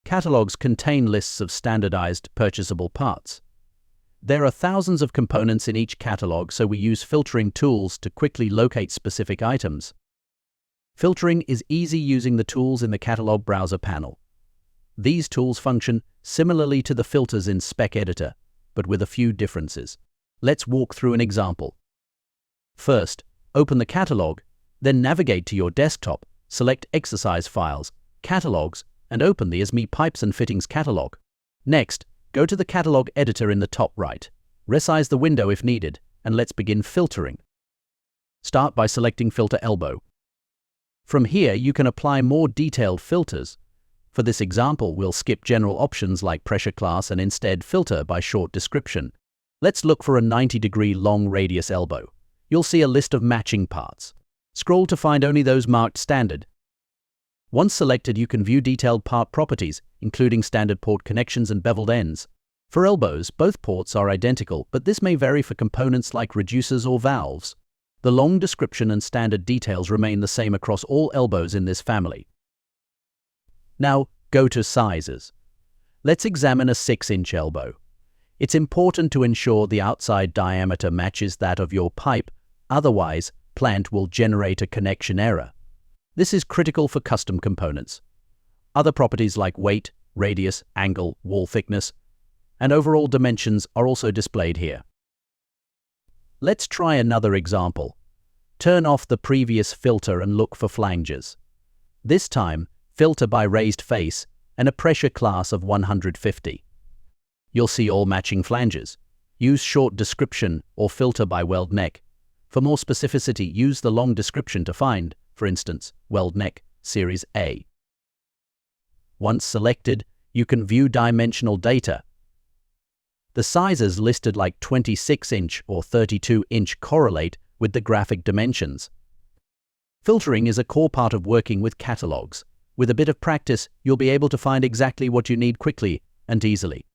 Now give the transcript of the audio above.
Catalogs contain lists of standardized, purchasable parts. There are thousands of components in each catalog, so we use filtering tools to quickly locate specific items. Filtering is easy using the tools in the catalog browser panel. These tools function similarly to the filters in Spec Editor, but with a few differences. Let's walk through an example. First, open the catalog, then navigate to your desktop, select Exercise Files, Catalogs, and open the ASME Pipes and Fittings catalog. Next, go to the catalog editor in the top right. Resize the window if needed, and let's begin filtering. Start by selecting Filter Elbow. From here, you can apply more detailed filters. For this example, we'll skip general options like pressure class and instead filter by short description. Let's look for a 90-degree long radius elbow. You'll see a list of matching parts. Scroll to find only those marked standard. Once selected, you can view detailed part properties, including standard port connections and beveled ends. For elbows, both ports are identical, but this may vary for components like reducers or valves. The long description and standard details remain the same across all elbows in this family. Now, go to Sizes. Let's examine a 6-inch elbow. It's important to ensure the outside diameter matches that of your pipe, otherwise, Plant will generate a connection error. This is critical for custom components. Other properties like weight, radius, angle, wall thickness, and overall dimensions are also displayed here. Let's try another example. Turn off the previous filter and look for flanges. This time, filter by raised face and a pressure class of 150. You'll see all matching flanges. Use short description or filter by weld neck. For more specificity, use the long description to find, for instance, weld neck, Series A. Once selected, you can view dimensional data. The sizes listed like 26-inch or 32-inch correlate with the graphic dimensions. Filtering is a core part of working with catalogs. With a bit of practice, you'll be able to find exactly what you need quickly and easily.